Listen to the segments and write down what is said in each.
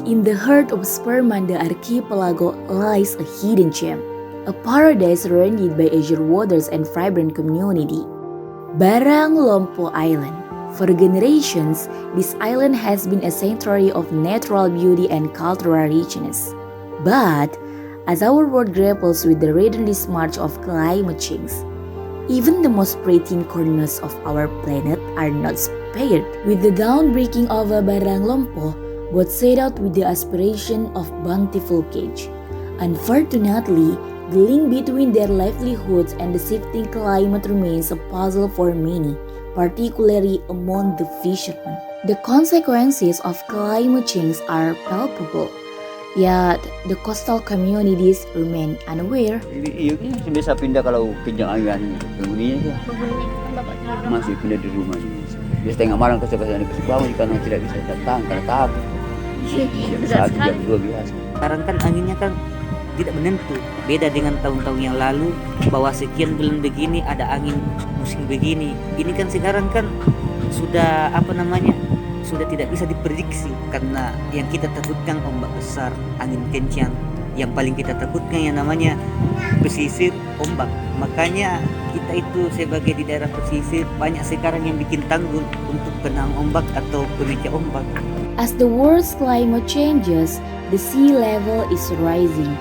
In the heart of Spermanda Archipelago lies a hidden gem, a paradise surrounded by azure waters and vibrant community. Barang Lompo Island. For generations, this island has been a sanctuary of natural beauty and cultural richness. But as our world grapples with the relentless march of climate change, even the most pristine corners of our planet are not spared. With the downbreaking of Barang Lompo, both set out with the aspiration of bountiful catch. Unfortunately, the link between their livelihoods and the shifting climate remains a puzzle for many, particularly among the fishermen. The consequences of climate change are palpable, yet the coastal communities remain unaware. Iya, biasa pindah kalau kencang angin penghuninya masih pindah di rumah. Biasa tengah malam ke sebelah sana ke sebelah karena tidak bisa datang karena takut. Saat jam 2 biasa. Sekarang kan anginnya kan tidak menentu. Beda dengan tahun-tahun yang lalu bahwa sekian bulan begini ada angin musim begini. Ini kan sekarang kan sudah sudah tidak bisa diprediksi karena yang kita takutkan ombak besar, angin kencang. Yang paling kita takutkan yang namanya pesisir ombak. Makanya kita itu sebagai di daerah pesisir banyak sekarang yang bikin tanggul untuk penang ombak atau pemecah ombak. As the world's climate changes, the sea level is rising,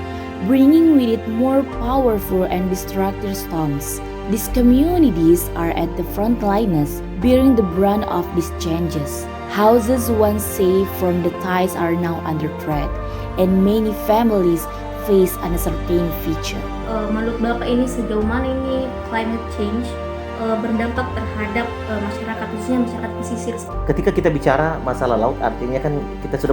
bringing with it more powerful and destructive storms. These communities are at the front liners, bearing the brunt of these changes. Houses once safe from the tides are now under threat, and many families face uncertain future. Menurut Bapak ini sejauh mana ini climate change berdampak terhadap masyarakat, khususnya masyarakat pesisir? Ketika kita bicara masalah laut, artinya kan kita sudah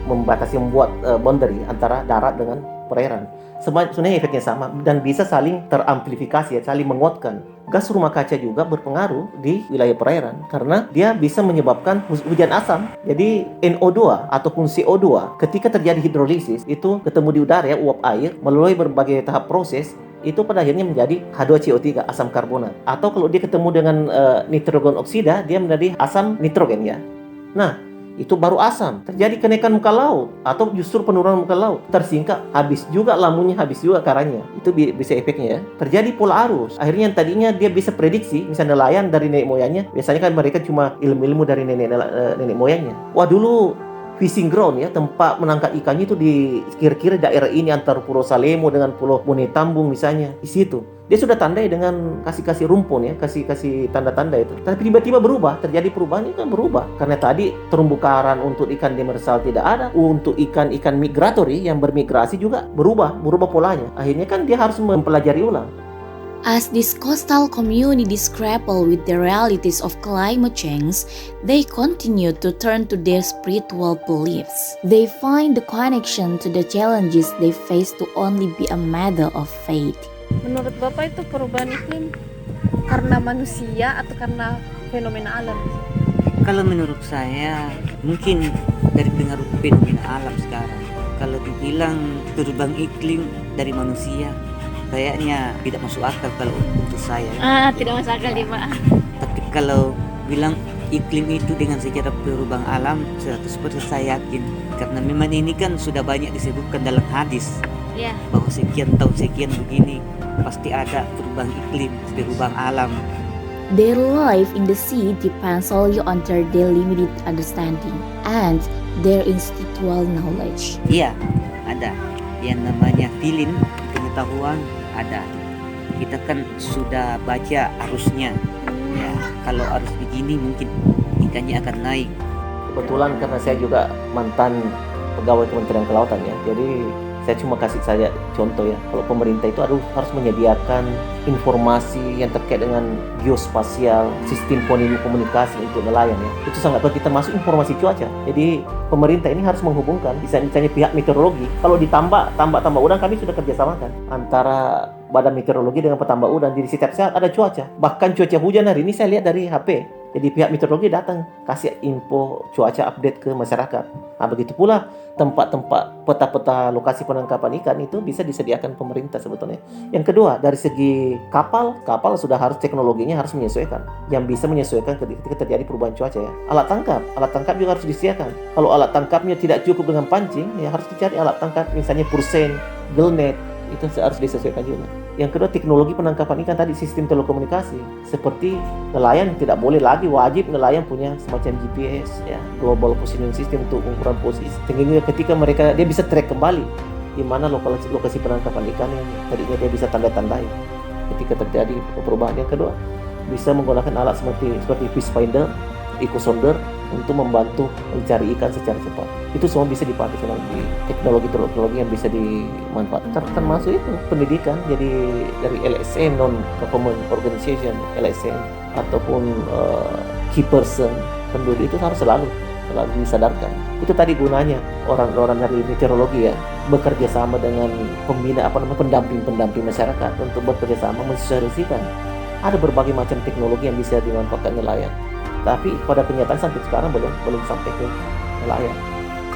membatasi, membuat boundary antara darat dengan perairan. Sebenarnya efeknya sama dan bisa saling teramplifikasi, saling menguatkan. Gas rumah kaca juga berpengaruh di wilayah perairan karena dia bisa menyebabkan hujan asam. Jadi NO2 ataupun CO2 ketika terjadi hidrolisis itu ketemu di udara ya, uap air melalui berbagai tahap proses itu pada akhirnya menjadi H2CO3, asam karbonat. Atau kalau dia ketemu dengan nitrogen oksida, dia menjadi asam nitrogen ya. Nah, itu baru asam. Terjadi kenaikan muka laut atau justru penurunan muka laut. Tersingkap, habis juga lamunnya, habis juga karanya. Itu bisa efeknya ya. Terjadi pola arus. Akhirnya yang tadinya dia bisa prediksi, misalnya nelayan dari nenek moyangnya, biasanya kan mereka cuma ilmu-ilmu dari nenek moyangnya. Wah, dulu fishing ground ya, tempat menangkap ikannya itu di kira-kira daerah ini antara Pulau Salemo dengan Pulau Bone Tambung misalnya. Di situ dia sudah tandai dengan kasih rumpun ya, kasih tanda-tanda itu. Tapi tiba-tiba berubah, terjadi perubahan itu kan berubah. Karena tadi terumbu karang untuk ikan demersal tidak ada, untuk ikan-ikan migratory yang bermigrasi juga berubah polanya. Akhirnya kan dia harus mempelajari ulang. As these coastal communities grapple with the realities of climate change, they continue to turn to their spiritual beliefs. They find the connection to the challenges they face to only be a matter of faith. Menurut Bapak itu perubahan iklim karena manusia atau karena fenomena alam? Kalau menurut saya mungkin dari pengaruh fenomena alam sekarang. Kalau dibilang perubahan iklim dari manusia, kayaknya tidak masuk akal kalau untuk saya. Tidak masuk akal ya Pak. Tapi kalau bilang iklim itu dengan secara perubahan alam 100% saya yakin. Karena memang ini kan sudah banyak disebutkan dalam hadis. Ya. Bahwa sekian tahun sekian begini pasti ada perubahan iklim, perubahan alam. Their life in the sea depends solely on their limited understanding and their instinctual knowledge. Iya, ada yang namanya feeling, pengetahuan ada. Kita kan sudah baca arusnya. Ya, kalau arus begini mungkin ikannya akan naik. Kebetulan karena saya juga mantan pegawai Kementerian Kelautan ya. Jadi saya cuma kasih saja contoh ya. Kalau pemerintah itu harus menyediakan informasi yang terkait dengan geospasial, sistem komunikasi untuk nelayan ya. Itu sangat penting, termasuk informasi cuaca. Jadi pemerintah ini harus menghubungkan, misalnya pihak meteorologi. Kalau ditambah udang, kami sudah kerjasamakan antara Badan Meteorologi dengan petambak udang. Di setiap saat ada cuaca. Bahkan cuaca hujan hari ini saya lihat dari HP. Jadi pihak meteorologi datang kasih info cuaca update ke masyarakat. Nah, begitu pula tempat-tempat peta-peta lokasi penangkapan ikan itu bisa disediakan pemerintah sebetulnya. Yang kedua, dari segi kapal sudah harus teknologinya harus menyesuaikan. Yang bisa menyesuaikan ketika terjadi perubahan cuaca ya. Alat tangkap juga harus disediakan. Kalau alat tangkapnya tidak cukup dengan pancing, ya harus dicari alat tangkap misalnya pursen, gillnet, itu harus disesuaikan juga. Yang kedua, teknologi penangkapan ikan tadi, sistem telekomunikasi. Seperti nelayan tidak boleh lagi, wajib nelayan punya semacam GPS ya, Global Positioning System untuk ukuran posisi. Sehingga ketika dia bisa track kembali di mana lokasi penangkapan ikan yang tadinya dia bisa tanda-tandai ketika terjadi perubahan. Yang kedua, bisa menggunakan alat seperti fish finder, eco sonder untuk membantu mencari ikan secara cepat. Itu semua bisa dipakai di teknologi yang bisa dimanfaatkan, termasuk itu pendidikan. Jadi dari LSM, non government organization, LSM ataupun key person, penduduk itu harus selalu disadarkan. Itu tadi gunanya orang-orang dari meteorologi ya, bekerja sama dengan pendamping masyarakat untuk bekerja sama mensosialisasikan. Ada berbagai macam teknologi yang bisa dimanfaatkan nelayan. Tapi pada kenyataan sampai sekarang belum sampai ke nelayan.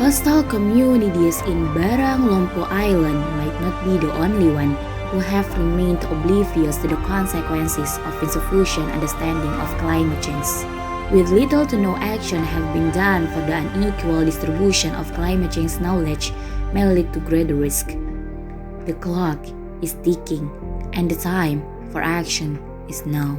Coastal communities in Barang Lompo Island might not be the only one who have remained oblivious to the consequences of insufficient understanding of climate change. With little to no action have been done for the unequal distribution of climate change knowledge may lead to greater risk. The clock is ticking and the time for action is now.